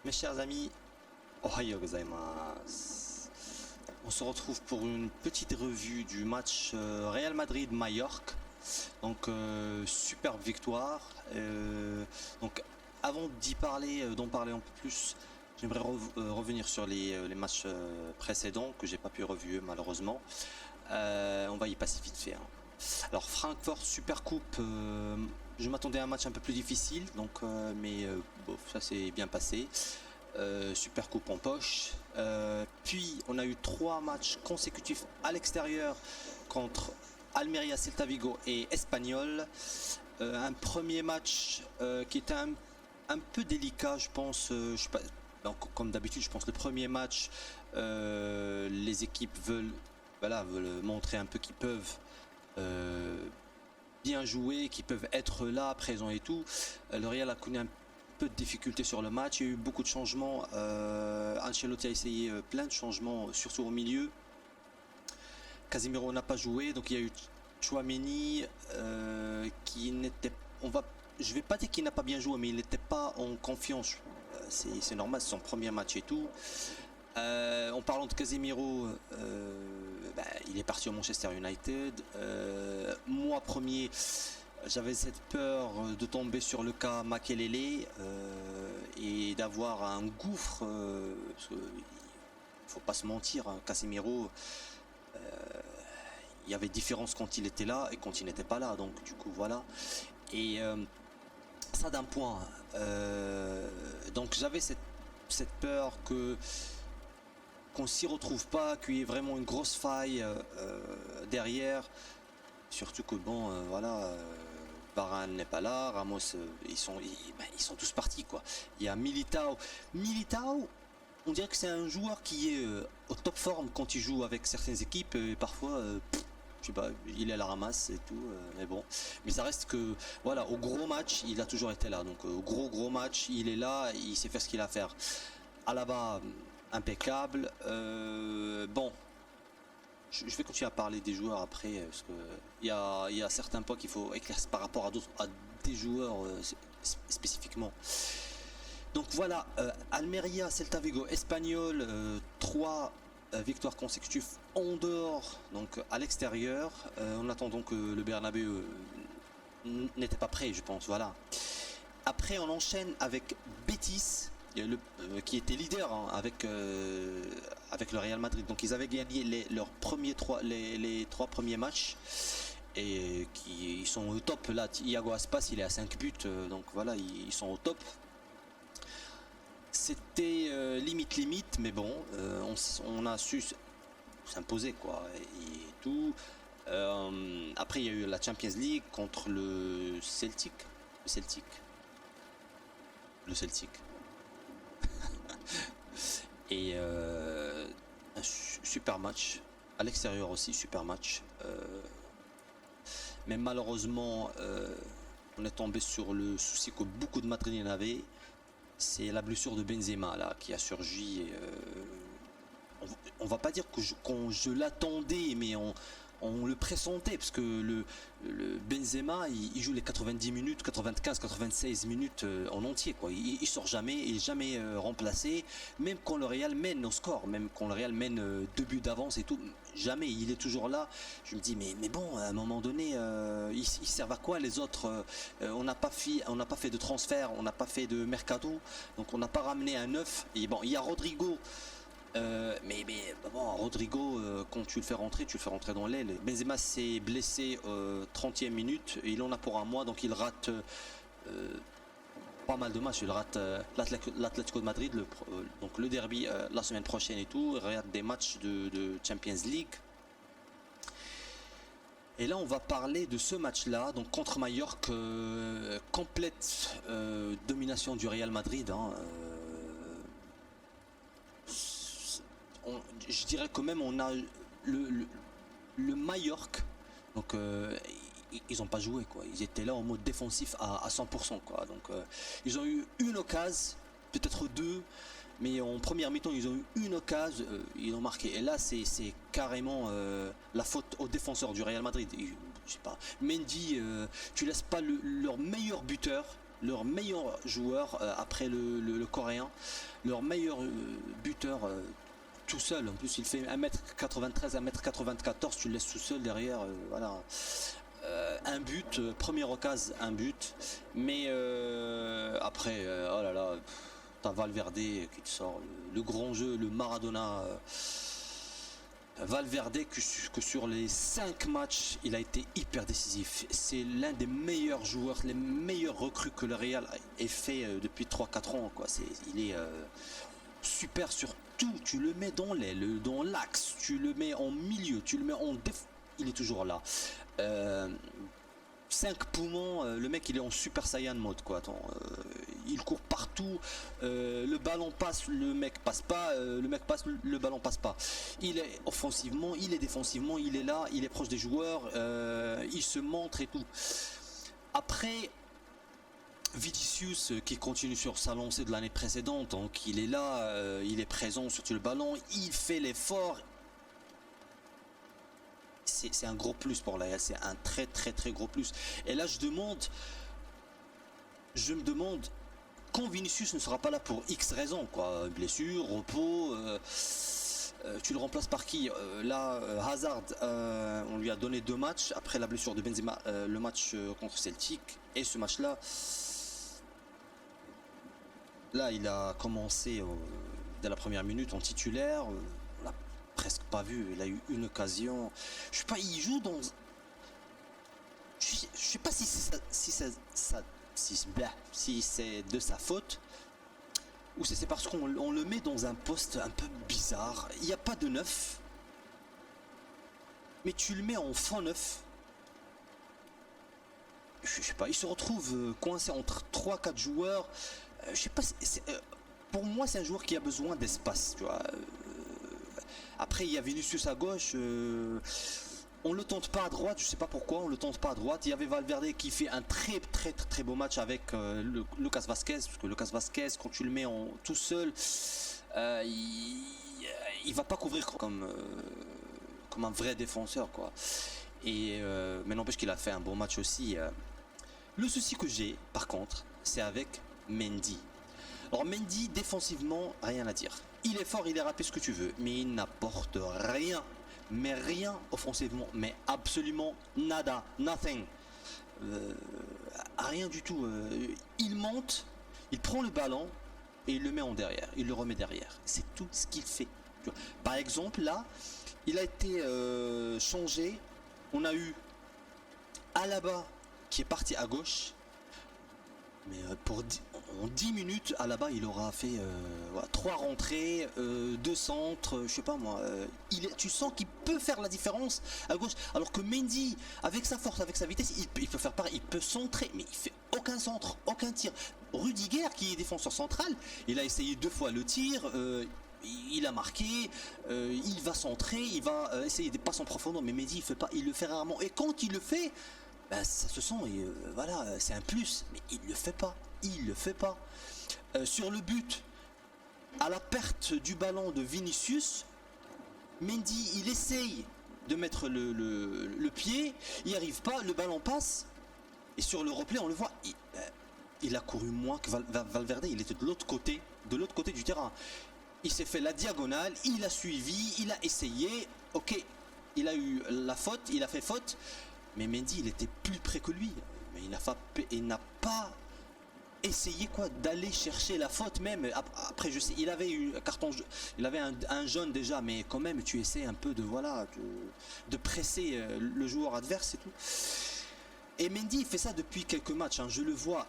Mes chers amis, Ohayou gozaimasu. On se retrouve pour une petite revue du match Real Madrid-Majorque. Donc superbe victoire. Donc avant d'en parler un peu plus, j'aimerais revenir sur les matchs précédents que j'ai pas pu revuer malheureusement. On va y passer vite fait. Alors Francfort Super Coupe, je m'attendais à un match un peu plus difficile, donc mais bon, ça s'est bien passé. Super Coupe en poche. Puis on a eu 3 matchs consécutifs à l'extérieur contre Almeria, Celta Vigo et Espanyol. Un premier match qui était un peu délicat, je pense. Je sais pas, donc, comme d'habitude, je pense le premier match, les équipes veulent montrer un peu qu'ils peuvent bien jouer, qu'ils peuvent être là, présents et tout. Le Real a connu un peu de difficultés sur le match, il y a eu beaucoup de changements. Ancelotti a essayé plein de changements, surtout au milieu. Casemiro n'a pas joué, donc il y a eu Tchouaméni qui n'était, je vais pas dire qu'il n'a pas bien joué, mais il n'était pas en confiance. C'est normal, c'est son premier match et tout. En parlant de Casemiro, il est parti au Manchester United. Moi premier, j'avais cette peur de tomber sur le cas Makelele et d'avoir un gouffre. Parce que, faut pas se mentir, hein, Casemiro, il y avait différence quand il était là et quand il n'était pas là. Donc du coup voilà. Et ça d'un point. Donc j'avais cette peur qu'on s'y retrouve pas, qu'il y ait vraiment une grosse faille derrière. Surtout que bon, Varane n'est pas là, Ramos, ils sont tous partis quoi. Il y a Militao, on dirait que c'est un joueur qui est au top forme quand il joue avec certaines équipes et parfois, je sais pas, il est à la ramasse et tout, mais bon. Mais ça reste que, voilà, au gros match, il a toujours été là. Donc au gros match, il est là, il sait faire ce qu'il a à faire. Alaba, impeccable. Bon. Je vais continuer à parler des joueurs après parce que il y a certains points qu'il faut éclaircir par rapport à des joueurs spécifiquement. Donc voilà, Almeria, Celta Vigo, Espanyol, 3 victoires consécutives en dehors, donc à l'extérieur. En attendant que le Bernabéu n'était pas prêt, je pense. Voilà. Après, on enchaîne avec Betis. Qui était leader hein, avec le Real Madrid. Donc ils avaient gagné les 3 premiers matchs et ils sont au top. Là, Iago Aspas, il est à 5 buts, donc voilà, ils sont au top. C'était limite, mais bon, on a su s'imposer quoi et tout. Après, il y a eu la Champions League contre le Celtic. Et un super match à l'extérieur aussi, super match. Mais malheureusement, on est tombé sur le souci que beaucoup de Madrilènes avaient. C'est la blessure de Benzema là qui a surgi. On va pas dire que je l'attendais, mais on le pressentait parce que le Benzema il joue les 90 minutes, 95, 96 minutes en entier quoi. Il sort jamais, il est jamais remplacé, même quand le Real mène au score, même quand le Real mène 2 buts d'avance et tout, jamais il est toujours là. Je me dis mais bon à un moment donné ils servent à quoi les autres on n'a pas fait de transfert, on n'a pas fait de mercato, donc on n'a pas ramené un neuf. Et bon il y a Rodrigo. Mais bon, Rodrigo, quand tu le fais rentrer dans l'aile. Benzema s'est blessé 30e minute, et il en a pour un mois, donc il rate pas mal de matchs. Il rate l'Atlético de Madrid, donc le derby la semaine prochaine et tout. Il rate des matchs de Champions League. Et là on va parler de ce match-là, donc contre Majorque, complète domination du Real Madrid. Hein, je dirais quand même on a le Majorque, donc ils n'ont pas joué quoi, ils étaient là en mode défensif à 100% quoi, donc ils ont eu une occasion, peut-être 2, mais en première mi-temps ils ont eu une occasion, ils ont marqué, et là c'est carrément la faute aux défenseurs du Real Madrid. Je sais pas, Mendy, tu laisses pas leur meilleur buteur leur meilleur joueur après le coréen, leur meilleur buteur tout seul. En plus, il fait 1m93, 1m94, tu le laisses tout seul derrière. Voilà. Un but, première occasion, un but. Mais après, oh là là, t'as Valverde qui te sort le grand jeu, le Maradona. Valverde que sur les 5 matchs il a été hyper décisif, c'est l'un des meilleurs joueurs, les meilleurs recrues que le Real ait fait depuis 3-4 ans quoi. Il est super sur tout, tu le mets dans l'aile, dans l'axe, tu le mets en milieu, tu le mets en il est toujours là. 5 poumons, le mec il est en super saiyan mode quoi. Attends, il court partout, le ballon passe, le mec passe pas, le mec passe, le ballon passe pas. Il est offensivement, il est défensivement, il est là, il est proche des joueurs, il se montre et tout. Après Vinicius qui continue sur sa lancée de l'année précédente, donc il est là, il est présent sur le ballon, il fait l'effort. C'est un gros plus pour l'AS, c'est un très gros plus. Et là je me demande quand Vinicius ne sera pas là pour X raisons quoi, blessure, repos, tu le remplaces par qui? Là Hazard, on lui a donné 2 matchs après la blessure de Benzema, le match contre Celtic et ce match là. Là il a commencé dès la première minute en titulaire. Presque pas vu, il a eu une occasion, je sais pas, il joue dans, je sais pas si c'est de sa faute ou si c'est parce qu'on le met dans un poste un peu bizarre. Il n'y a pas de neuf, mais tu le mets en faux neuf. Je sais pas, il se retrouve coincé entre 3-4 joueurs. Je sais pas, pour moi c'est un joueur qui a besoin d'espace, tu vois. Après il y a Vinicius à gauche, on le tente pas à droite, je sais pas pourquoi on le tente pas à droite. Il y avait Valverde qui fait un très beau match avec Lucas Vazquez, parce que Lucas Vazquez quand tu le mets tout seul, il va pas couvrir comme un vrai défenseur quoi. Et mais n'empêche qu'il a fait un bon match aussi. Le souci que j'ai par contre c'est avec Mendy. Alors Mendy défensivement rien à dire. Il est fort, il est rapide, ce que tu veux, mais il n'apporte rien. Mais rien offensivement, mais absolument nada, nothing. Rien du tout. Il monte, il prend le ballon et il le met en derrière, il le remet derrière. C'est tout ce qu'il fait. Par exemple, là, il a été changé. On a eu Alaba qui est parti à gauche. Mais en 10 minutes, Alaba il aura fait 3 rentrées, 2 centres, je sais pas moi. Tu sens qu'il peut faire la différence à gauche. Alors que Mendy, avec sa force, avec sa vitesse, il peut faire pareil. Il peut centrer, mais il fait aucun centre, aucun tir. Rudiger, qui est défenseur central, il a essayé 2 fois le tir. Il a marqué, il va centrer, il va essayer des passes en profondeur. Mais Mendy il le fait rarement. Et quand il le fait, ben, ça se sent et voilà, c'est un plus, mais il le fait pas. Sur le but, à la perte du ballon de Vinicius, Mendy il essaye de mettre le pied, il n'y arrive pas, le ballon passe, et sur le replay on le voit, il a couru moins que Valverde, il était de l'autre côté du terrain. Il s'est fait la diagonale, il a suivi, il a essayé, ok, il a eu la faute, il a fait faute. Mais Mendy il était plus près que lui, mais il n'a pas essayé quoi d'aller chercher la faute même. Après je sais, il avait eu un carton, il avait un jaune déjà, mais quand même tu essaies un peu de presser le joueur adverse et tout. Et Mendy il fait ça depuis quelques matchs, hein, je le vois,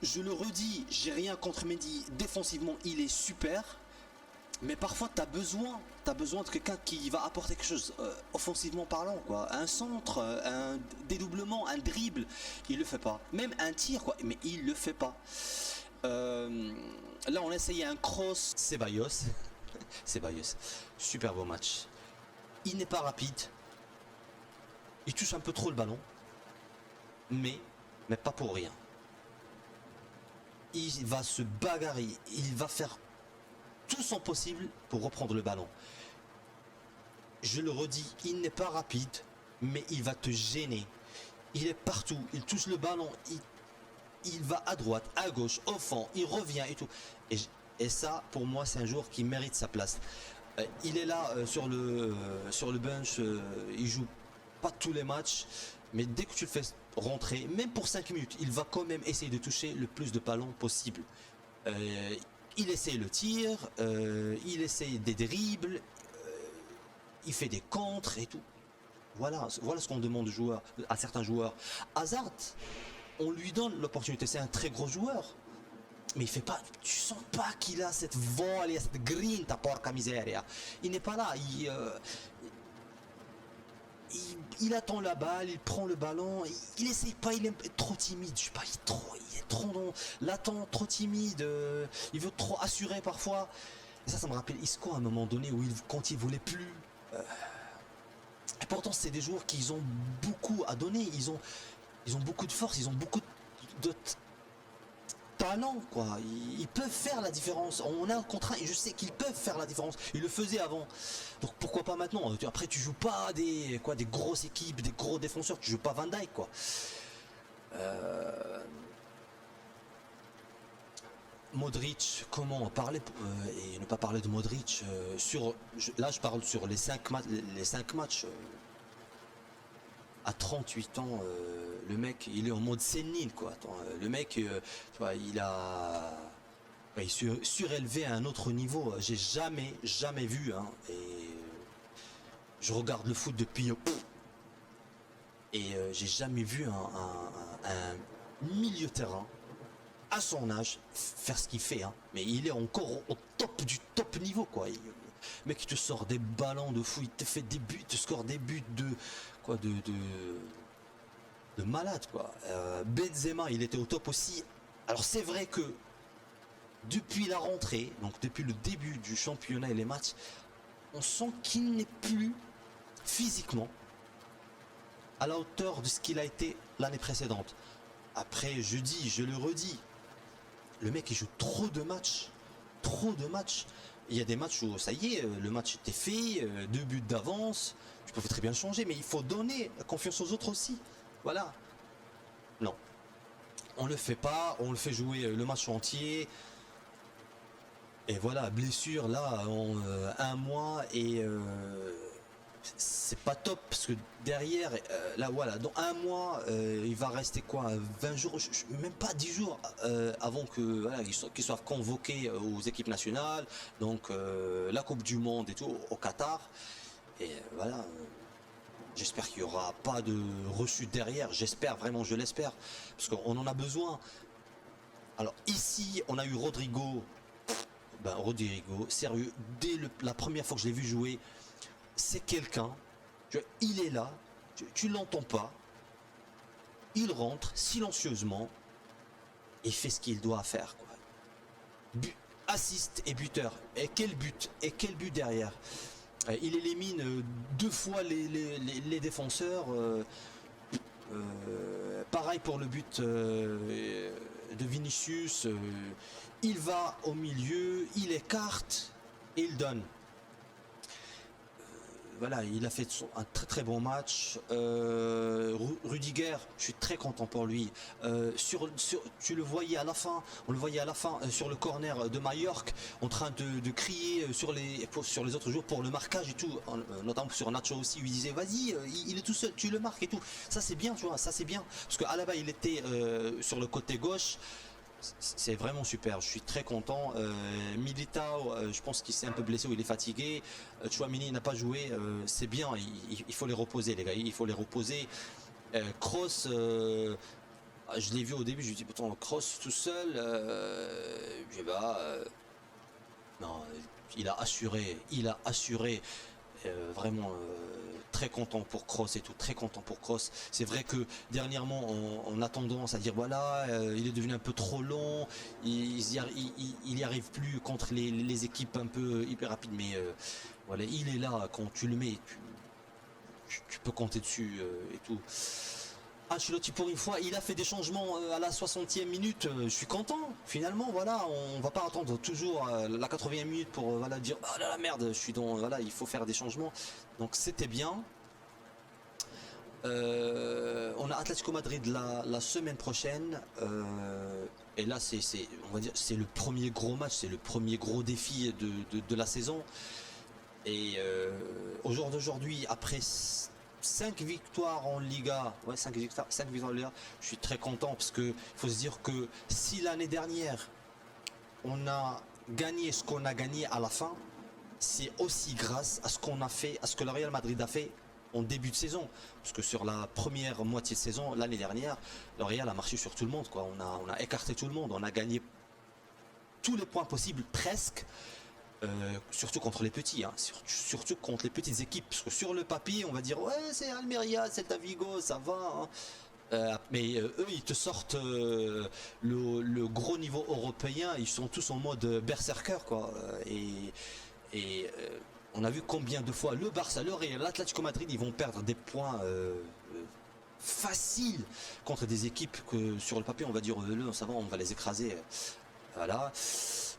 je le redis, j'ai rien contre Mendy, défensivement il est super. Mais parfois tu as besoin de quelqu'un qui va apporter quelque chose offensivement parlant quoi, un centre, un dédoublement, un dribble, il le fait pas. Même un tir quoi, mais il le fait pas. Là on a essayé un cross, Ceballos, super beau match. Il n'est pas rapide, il touche un peu trop le ballon, mais pas pour rien. Il va se bagarrer, il va faire tout son possible pour reprendre le ballon. Je le redis, il n'est pas rapide, mais il va te gêner. Il est partout, il touche le ballon, il va à droite, à gauche, au fond, il revient et tout. Et ça, pour moi, c'est un joueur qui mérite sa place. Il est là sur le bench, il joue pas tous les matchs, mais dès que tu le fais rentrer, même pour 5 minutes, il va quand même essayer de toucher le plus de ballons possible. Il essaye le tir, il essaye des dribbles, il fait des contres et tout. Voilà ce qu'on demande à certains joueurs. Hazard, on lui donne l'opportunité, c'est un très gros joueur. Mais il fait pas, tu sens pas qu'il a cette voile, cette grinta porca miseria. Il n'est pas là, il attend la balle, il prend le ballon, il essaye pas, il est trop timide, je sais pas, il est trop dans l'attend, trop timide, il veut trop assurer parfois. Et ça me rappelle Isco à un moment donné où quand il voulait plus. Et pourtant c'est des joueurs qui ont beaucoup à donner, ils ont beaucoup de force, ils ont beaucoup de talent, quoi. Ils peuvent faire la différence. On a un contrat et je sais qu'ils peuvent faire la différence. Ils le faisaient avant. Donc pourquoi pas maintenant? Après tu joues pas des grosses équipes, des gros défenseurs, tu joues pas Van Dijk, quoi. Modric, comment en parler et ne pas parler de Modric là je parle sur les 5 matchs. À 38 ans, le mec, il est en mode sénile, quoi. Attends, le mec, tu vois, il surélevé à un autre niveau. J'ai jamais vu, hein. Et je regarde le foot depuis, et j'ai jamais vu un milieu terrain à son âge faire ce qu'il fait, hein. Mais il est encore au top du top niveau, quoi. Le mec, il te sort des ballons de fou, il te fait des buts, il te score des buts de malade, quoi. Benzema, il était au top aussi. Alors c'est vrai que depuis la rentrée, donc depuis le début du championnat et les matchs, on sent qu'il n'est plus physiquement à la hauteur de ce qu'il a été l'année précédente. Après, je le redis, le mec il joue trop de matchs. Il y a des matchs où ça y est, le match était fait, 2 buts d'avance, tu peux très bien le changer, mais il faut donner confiance aux autres aussi. Voilà. Non. On le fait pas, on le fait jouer le match entier. Et voilà, blessure là en un mois et c'est pas top parce que derrière, là voilà, dans un mois, il va rester quoi, 20 jours, même pas 10 jours avant que voilà, qu'ils soient convoqués aux équipes nationales, donc la Coupe du Monde et tout au Qatar. Et voilà, j'espère qu'il n'y aura pas de rechute derrière, j'espère vraiment, je l'espère, parce qu'on en a besoin. Alors ici, on a eu Rodrigo, sérieux, dès la première fois que je l'ai vu jouer, c'est quelqu'un, il est là, tu l'entends pas, il rentre silencieusement et fait ce qu'il doit faire, quoi. Assist et buteur, et quel but derrière. Il élimine 2 fois les défenseurs, pareil pour le but de Vinicius, il va au milieu, il écarte et il donne. Voilà, il a fait un très très bon match. Rudiger, je suis très content pour lui. Tu le voyais à la fin, on le voyait à la fin sur le corner de Mallorca, en train de crier sur les autres joueurs pour le marquage et tout, notamment sur Nacho aussi, où il disait vas-y, il est tout seul, tu le marques et tout. Ça c'est bien, tu vois, ça c'est bien. Parce qu'à la base il était sur le côté gauche. C'est vraiment super, je suis très content. Militao, je pense qu'il s'est un peu blessé ou il est fatigué. Chouamini n'a pas joué, c'est bien, il faut les reposer les gars, il faut les reposer. Kroos, je l'ai vu au début, je lui dis pourtant Kroos tout seul, non, il a assuré, vraiment. Très content pour Kroos et tout, très content pour Kroos. C'est vrai que dernièrement on a tendance à dire voilà, il est devenu un peu trop long, il y arrive plus contre les équipes un peu hyper rapides, mais voilà, il est là quand tu le mets, tu peux compter dessus et tout. Ancelotti pour une fois, il a fait des changements à la 60e minute, je suis content, finalement, voilà, on va pas attendre toujours la 80e minute pour voilà, dire ah la merde, je suis dans, voilà, il faut faire des changements, donc c'était bien. On a Atlético Madrid la semaine prochaine. Et là, on va dire, c'est le premier gros match, c'est le premier gros défi de la saison. Et au jour d'aujourd'hui, après 5 victoires en Liga, ouais, 5 victoires en Liga, je suis très content parce que faut se dire que si l'année dernière on a gagné ce qu'on a gagné à la fin, c'est aussi grâce à ce qu'on a fait, à ce que le Real Madrid a fait en début de saison. Parce que sur la première moitié de saison, l'année dernière, le Real a marché sur tout le monde, quoi. On a écarté tout le monde, on a gagné tous les points possibles, presque. Surtout contre les petits, hein. Surtout contre les petites équipes. Parce que sur le papier, on va dire, ouais, c'est Almeria, Celta Vigo, ça va, hein. Mais eux, ils te sortent le gros niveau européen, ils sont tous en mode berserker, quoi. On a vu combien de fois le Barça, le Real, l'Atlético Madrid, ils vont perdre des points faciles contre des équipes que sur le papier, on va dire, ça va, on va les écraser. Voilà.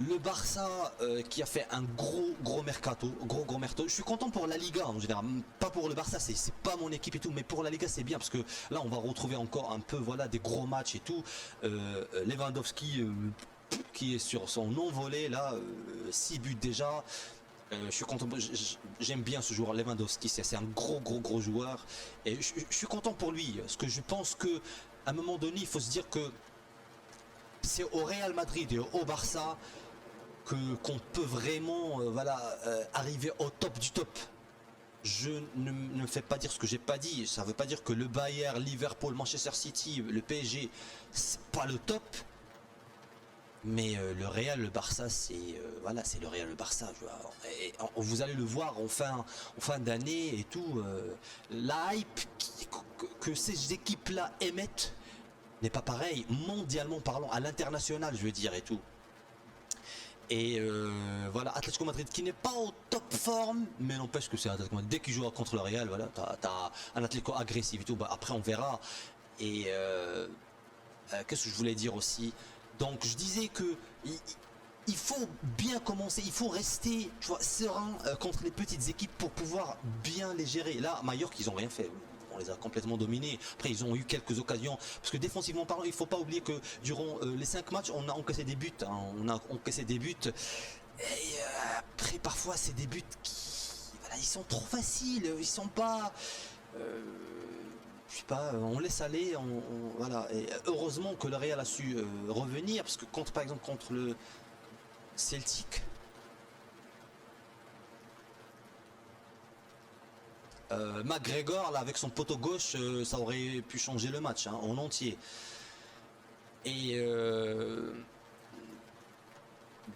Le Barça qui a fait un gros mercato, gros mercato. Je suis content pour la Liga en général, pas pour le Barça, c'est pas mon équipe et tout, mais pour la Liga c'est bien parce que là on va retrouver encore un peu, voilà, des gros matchs et tout. Lewandowski qui est sur son envolée là, 6 buts déjà. Je suis content, j'aime bien ce joueur Lewandowski, c'est un gros joueur et je suis content pour lui parce que je pense que à un moment donné il faut se dire que c'est au Real Madrid et au Barça qu'on peut vraiment arriver au top du top. Je ne me fais pas dire ce que j'ai pas dit, ça veut pas dire que le Bayern, Liverpool, Manchester City, le PSG c'est pas le top. Mais le Real, le Barça, c'est c'est le Real, le Barça. Et vous allez le voir en fin d'année et tout. La hype que ces équipes-là émettent n'est pas pareil, mondialement parlant, à l'international, je veux dire, et tout. Et voilà, Atlético Madrid qui n'est pas au top forme, mais n'empêche que c'est Atlético Madrid. Dès qu'il joue contre le Real, voilà, t'as un Atlético agressif et tout. Bah, après, on verra. Et qu'est-ce que je voulais dire aussi? Donc je disais que il faut bien commencer, il faut rester, tu vois, serein contre les petites équipes pour pouvoir bien les gérer. Là, Mallorca, ils ont rien fait. On les a complètement dominés. Après, ils ont eu quelques occasions. Parce que défensivement parlant, il ne faut pas oublier que durant les 5 matchs, on a encaissé des buts. Hein, on a encaissé des buts. Et après, parfois, c'est des buts qui, voilà, ils sont trop faciles. Ils sont pas. Je sais pas, on laisse aller, voilà. Et heureusement que le Real a su revenir, parce que par exemple contre le Celtic, McGregor là avec son poteau gauche, ça aurait pu changer le match, hein, en entier. Et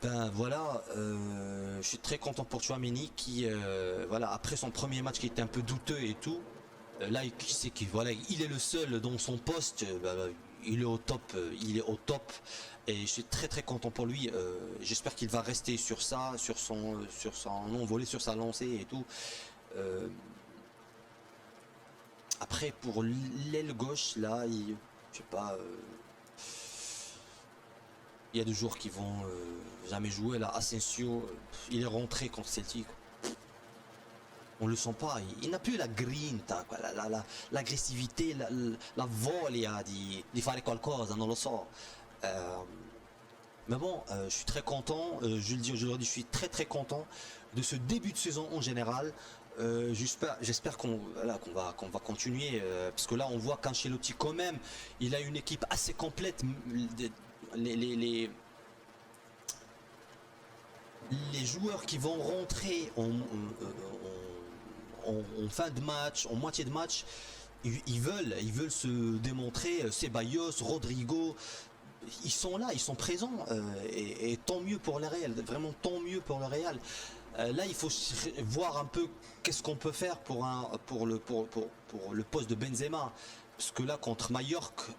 ben voilà, je suis très content pour Tchouaméni qui, voilà, après son premier match qui était un peu douteux et tout. Là, qui sait qu'il voilà, il est le seul dans son poste, il est au top, et je suis très content pour lui. J'espère qu'il va rester sur ça, sur son envolée, sur sa lancée et tout. Après pour l'aile gauche là, je sais pas, il y a des joueurs qui vont jamais jouer là. Asensio, il est rentré contre Celtic. On le sent pas, il n'a plus la grinta, l'agressivité, la voglia di fare qualcosa, non lo so. Mais bon, je suis très content, je le dis aujourd'hui, je suis très content de ce début de saison en général. J'espère qu'on va continuer, parce que là on voit qu'Ancelotti quand même, il a une équipe assez complète. Les joueurs qui vont rentrer en fin de match, en moitié de match, ils veulent se démontrer. Ceballos, Rodrigo, ils sont là, ils sont présents, et tant mieux pour le Real, vraiment tant mieux pour le Real. Là, il faut voir un peu qu'est-ce qu'on peut faire pour le poste de Benzema, parce que là contre Mallorca,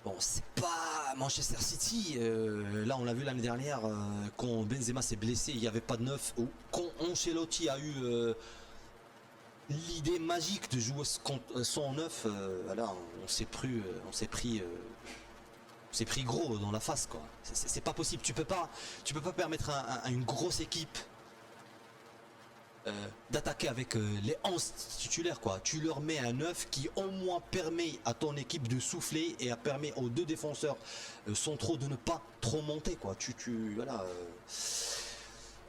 bon, c'est pas Manchester City. Là, on l'a vu l'année dernière, quand Benzema s'est blessé, il n'y avait pas de neuf. Quand Ancelotti a eu l'idée magique de jouer sans neuf, voilà, on s'est pris c'est pris gros dans la face, quoi. C'est pas possible. Tu peux pas permettre à une grosse équipe d'attaquer avec les 11 titulaires, quoi. Tu leur mets un 9 qui au moins permet à ton équipe de souffler et permet aux deux défenseurs centraux de ne pas trop monter, quoi. Voilà.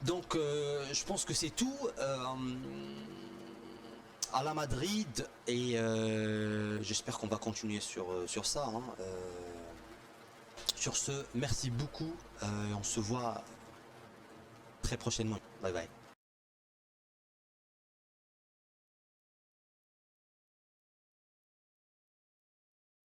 Donc je pense que c'est tout. À la Madrid, et j'espère qu'on va continuer sur ça, hein. Sur ce, merci beaucoup. On se voit très prochainement. Bye bye.